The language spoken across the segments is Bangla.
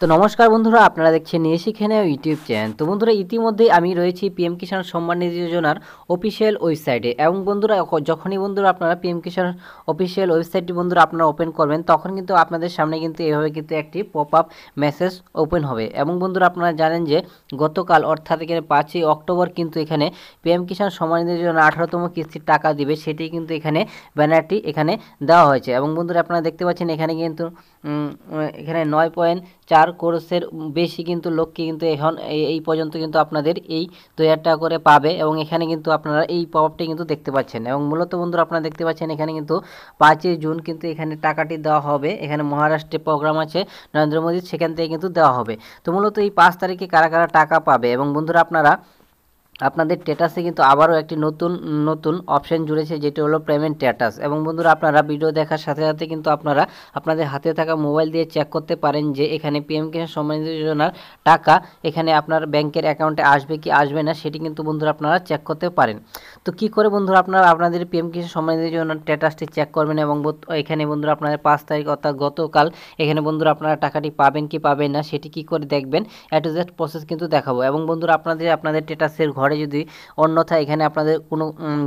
তো নমস্কার বন্ধুরা, আপনারা দেখছেন নিয়ে শিখে নেওয়া ইউটিউব চ্যানেল। তো বন্ধুরা, ইতিমধ্যে আমি রয়েছি পিএম কিষাণ সম্মান নিধি যোজনার অফিসিয়াল ওয়েবসাইটে। এবং বন্ধুরা, যখনই বন্ধুরা আপনারা পিএম কিষাণ অফিসিয়াল ওয়েবসাইটটি বন্ধুরা আপনারা ওপেন করবেন, তখন কিন্তু আপনাদের সামনে কিন্তু এভাবে কিন্তু একটি পপ আপ মেসেজ ওপেন হবে। এবং বন্ধুরা, আপনারা জানেন যে গতকাল অর্থাৎ এখানে 5ই অক্টোবর কিন্তু এখানে পিএম কিষাণ সম্মান নিধি যোজনা 18তম কিস্তির টাকা দিবে, সেটি কিন্তু এখানে ব্যানারটি এখানে দেওয়া হয়েছে। এবং বন্ধুরা, আপনারা দেখতে পাচ্ছেন এখানে কিন্তু এখানে 9.4 কোর্সের বেশি কিন্তু লোককে কিন্তু এখন এই পর্যন্ত কিন্তু আপনাদের এই 2000 টাকা করে পাবে। এবং এখানে কিন্তু আপনারা এই পাওয়ারটি কিন্তু দেখতে পাচ্ছেন। এবং মূলত বন্ধুরা, আপনারা দেখতে পাচ্ছেন এখানে কিন্তু 5ই জুন কিন্তু এখানে টাকাটি দেওয়া হবে। এখানে মহারাষ্ট্রে প্রোগ্রাম আছে নরেন্দ্র মোদীর, সেখান থেকে কিন্তু দেওয়া হবে। তো মূলত এই 5 তারিখে কারা কারা টাকা পাবে। এবং বন্ধুরা, আপনাদের স্ট্যাটাসে কিন্তু আবারও একটি নতুন অপশন জুড়েছে, যেটি হলো পেমেন্ট স্ট্যাটাস। এবং বন্ধুরা, আপনারা ভিডিও দেখার সাথে সাথে কিন্তু আপনারা আপনাদের হাতে থাকা মোবাইল দিয়ে চেক করতে পারেন যে এখানে পিএম কিষাণ সম্মান নিধি যোজনার টাকা এখানে আপনার ব্যাংকের অ্যাকাউন্টে আসবে কি আসবে না, সেটি কিন্তু বন্ধুরা আপনারা চেক করতে পারেন। তো কি করে বন্ধুরা আপনারা আপনাদের পিএম কিষাণ সম্মান নিধি যোজনার স্ট্যাটাসটি চেক করবেন, এবং এখানে বন্ধুরা আপনাদের 5 তারিখ অর্থাৎ গতকাল এখানে বন্ধুরা আপনারা টাকাটি পাবেন কি পাবেন না, সেটি কি করে দেখবেন, এ টু জেড প্রসেস কিন্তু দেখাবো। এবং বন্ধুরা, আপনাদের স্ট্যাটাসের ঘরে যদি অন্যথায় এখানে আপনাদের কোনো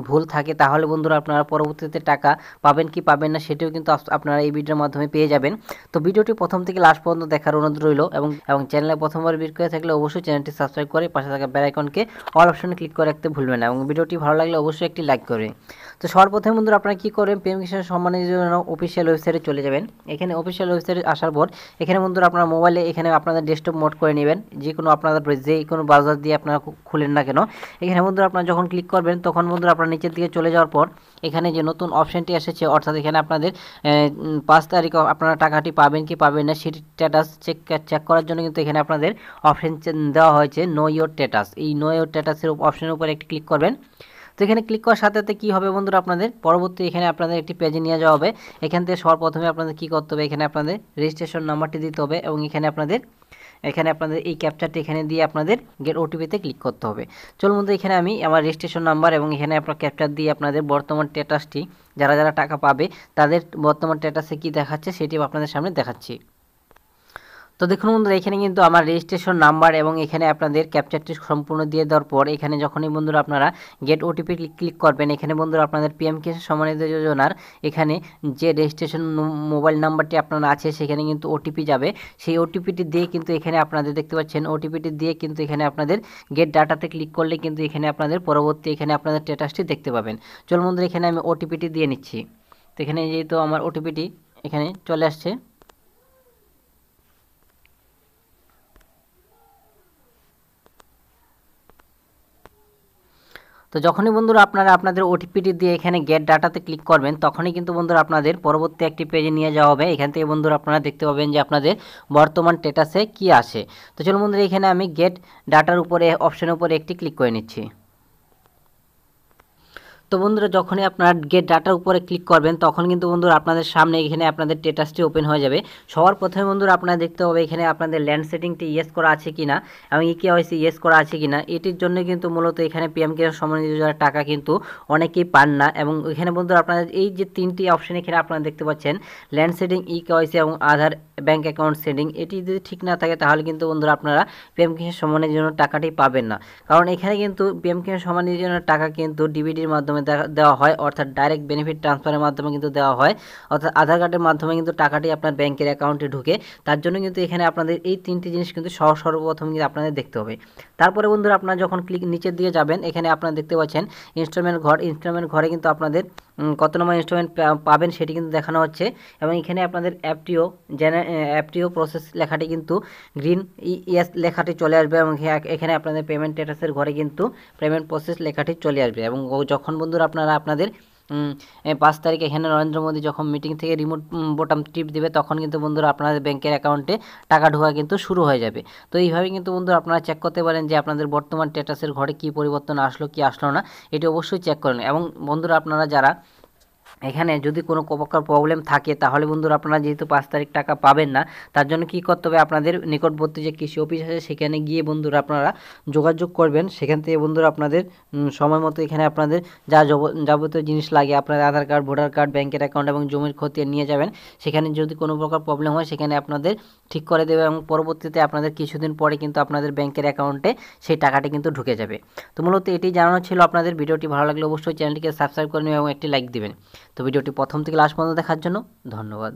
ভুল থাকে, তাহলে বন্ধুরা আপনারা পরবর্তীতে টাকা পাবেন কি পাবেন না, সেটিও কিন্তু আপনারা এই ভিডিওর মাধ্যমে পেয়ে যাবেন। তো ভিডিওটি প্রথম থেকে লাস্ট পর্যন্ত দেখার অনুরোধ রইল। এবং চ্যানেলে প্রথমবার ভিজিট করে থাকলে অবশ্যই চ্যানেলটি সাবস্ক্রাইব করে পাশে থাকা বেল আইকনকে অল অপশনে ক্লিক করে রাখতে ভুলবেন না। এবং ভিডিওটি ভালো লাগলে অবশ্যই একটি লাইক করবেন। তো সর্বপ্রথমে বন্ধুরা আপনারা কী করবেন, পিএম কিষাণ সম্মান নিধি যোজনা অফিসিয়াল ওয়েবসাইটে চলে যাবেন। এখানে অফিসিয়াল ওয়েবসাইটে আসার পর এখানে বন্ধুরা আপনার মোবাইলে এখানে আপনাদের ডেস্কটপ মোড করে নেবেন, যে কোনো ব্রাউজার দিয়ে আপনারা খুলেন না কেন। এখানে বন্ধুরা আপনারা যখন ক্লিক করবেন, তখন বন্ধুরা আপনারা নিচের দিকে চলে যাওয়ার পর এখানে যে নতুন অপশানটি এসেছে, অর্থাৎ এখানে আপনাদের 5 তারিখ আপনারা টাকাটি পাবেন কি পাবেন না সেটি স্ট্যাটাস চেক করার জন্য কিন্তু এখানে আপনাদের অপশান দেওয়া হয়েছে নো ইওর স্ট্যাটাস। এই নো ইওর স্ট্যাটাসের অপশানের উপর একটি ক্লিক করবেন। তো এখানে ক্লিক করার সাথে সাথে কী হবে বন্ধুরা, আপনাদের পরবর্তী এখানে আপনাদের একটি পেজে নিয়ে যাওয়া হবে। এখান থেকে সর্বপ্রথমে আপনাদের কী করতে হবে, এখানে আপনাদের রেজিস্ট্রেশন নাম্বারটি দিতে হবে। এবং এখানে আপনাদের এই ক্যাপচারটি এখানে দিয়ে আপনাদের গেট ওটিপিতে ক্লিক করতে হবে। চলুন বন্ধু, এখানে আমি আমার রেজিস্ট্রেশন নাম্বার এবং এখানে আপনার ক্যাপচার দিয়ে আপনাদের বর্তমান স্ট্যাটাসটি যারা টাকা পাবে তাদের বর্তমান স্ট্যাটাসে কী দেখাচ্ছে সেটি আপনাদের সামনে দেখাচ্ছি। তো দেখুন বন্ধুরা, এখানে কিন্তু আমার রেজিস্ট্রেশন নাম্বার এবং এখানে আপনাদের ক্যাপচারটি সম্পূর্ণ দিয়ে দেওয়ার পর এখানে যখনই বন্ধুরা আপনারা গেট ওটিপি ক্লিক করবেন, এখানে বন্ধুরা আপনাদের পিএম কিষাণ সম্মান নিধি যোজনার এখানে যে রেজিস্ট্রেশন মোবাইল নাম্বারটি আপনার আছে সেখানে কিন্তু ওটিপি যাবে। সেই ওটিপিটি দিয়ে কিন্তু এখানে আপনাদের দেখতে পাচ্ছেন, ওটিপিটি দিয়ে কিন্তু এখানে আপনাদের গেট ডাটাতে ক্লিক করলে কিন্তু এখানে আপনাদের পরবর্তী এখানে আপনাদের স্ট্যাটাসটি দেখতে পাবেন। চলুন বন্ধুরা, এখানে আমি ওটিপিটি দিয়ে নিচ্ছি। তো এখানে যেহেতু আমার ওটিপিটি এখানে চলে আসছে, তো যখনই বন্ধুরা আপনারা আপনাদের ওটিপিটি দিয়ে এখানে গেট ডাটাতে ক্লিক করবেন, তখনই কিন্তু বন্ধুরা আপনাদের পরবর্তী একটি পেজে নিয়ে যাওয়া হবে। এখান থেকে বন্ধুরা আপনারা দেখতে পাবেন যে আপনাদের বর্তমান স্ট্যাটাসে কি আসে। তো চলুন বন্ধুরা, এখানে আমি গেট ডাটার উপরে অপশনের উপরে একটি ক্লিক করে নিচ্ছি। তো বন্ধুরা, যখনই আপনারা গেট ডাটার উপরে ক্লিক করবেন, তখন কিন্তু বন্ধুরা আপনাদের সামনে এখানে আপনাদের স্ট্যাটাসটি ওপেন হয়ে যাবে। সবার প্রথমে বন্ধুরা আপনারা দেখতে হবে এখানে আপনাদের ল্যান্ড সেটিংটি ইয়েস করা আছে কিনা এবং ইকেওয়াইসি ইয়েস করা আছে কিনা। এটির জন্য কিন্তু মূলত এখানে পিএম কিষাণ সম্মান নিধি যোজনার টাকা কিন্তু অনেকেই পান না। এবং এখানে বন্ধুরা আপনাদের এই যে 3টি অপশন এখানে আপনারা দেখতে পাচ্ছেন, ল্যান্ড সেটিং, ইকেওয়াইসি এবং আধার ব্যাঙ্ক অ্যাকাউন্ট সেটিং, এটি যদি ঠিক না থাকে তাহলে কিন্তু বন্ধুরা আপনারা পিএম কিষাণ সম্মান নিধির জন্য টাকাটি পাবেন না। কারণ এখানে কিন্তু পিএম কিষাণ সম্মান নিধির জন্য টাকা কিন্তু ডিবিটির মাধ্যমে দেওয়া হয়, অর্থাৎ ডাইরেক্ট বেনিফিট ট্রান্সফারের মাধ্যমে কিন্তু দেওয়া হয়, অর্থাৎ আধার কার্ডের মাধ্যমে কিন্তু টাকাটি আপনার ব্যাংকের অ্যাকাউন্টে ঢুকে। তার জন্য কিন্তু এখানে আপনাদের এই 3টি জিনিস কিন্তু সর্বপ্রথম কিন্তু আপনাদের দেখতে হবে। তারপরে বন্ধুরা আপনারা যখন নিচের দিকে যাবেন, এখানে আপনারা দেখতে পাচ্ছেন ইনস্টলমেন্ট ঘরে কিন্তু আপনাদের কত নম্বর ইনস্টলমেন্ট পাবেন সেটি কিন্তু দেখানো হচ্ছে। এবং এখানে আপনাদের অ্যাপটিও প্রসেস লেখাটি কিন্তু গ্রিন ইয়েস লেখাটি চলে আসবে। এবং এখানে আপনাদের পেমেন্ট স্ট্যাটাসের ঘরে কিন্তু পেমেন্ট প্রসেস লেখাটি চলে আসবে। এবং যখন বন্ধুরা আপনারা আপনাদের 5 তারিখ এখানে নরেন্দ্র মোদী যখন মিটিং থেকে রিমোট বোতাম টিপ দেবে, তখন কিন্তু বন্ধুরা আপনাদের ব্যাংকের অ্যাকাউন্টে টাকা ঢোকা কিন্তু শুরু হয়ে যাবে। তো এইভাবে কিন্তু বন্ধুরা আপনারা চেক করতে পারেন যে আপনাদের বর্তমান স্ট্যাটাসের ঘরে কী পরিবর্তন আসলো কি আসলো না, এটি অবশ্যই চেক করেন। এবং বন্ধুরা আপনারা যারা এখানে যদি কোনো প্রকার প্রবলেম থাকে তাহলে বন্ধুরা আপনারা যেহেতু 5 তারিখ টাকা পাবেন না, তার জন্য কী করতে হবে, আপনাদের নিকটবর্তী যে কৃষি অফিস আছে সেখানে গিয়ে বন্ধুরা আপনারা যোগাযোগ করবেন। সেখান থেকে বন্ধুরা আপনাদের সময় মতো এখানে আপনাদের যা যাবতীয় জিনিস লাগে, আপনাদের আধার কার্ড, ভোটার কার্ড, ব্যাংকের অ্যাকাউন্ট এবং জমির খতিয়ান নিয়ে যাবেন। সেখানে যদি কোনো প্রকার প্রবলেম হয় সেখানে আপনাদের ঠিক করে দেবে এবং পরবর্তীতে আপনাদের কিছুদিন পরে কিন্তু আপনাদের ব্যাংকের অ্যাকাউন্টে সেই টাকাটি কিন্তু ঢুকে যাবে। তো মূলত এটি জানানো ছিল আপনাদের। ভিডিওটি ভালো লাগলে অবশ্যই চ্যানেলটিকে সাবস্ক্রাইব করে নেবেন এবং একটি লাইক দিবেন। তো ভিডিওটি প্রথম থেকে লাস্ট পর্যন্ত দেখার জন্য ধন্যবাদ।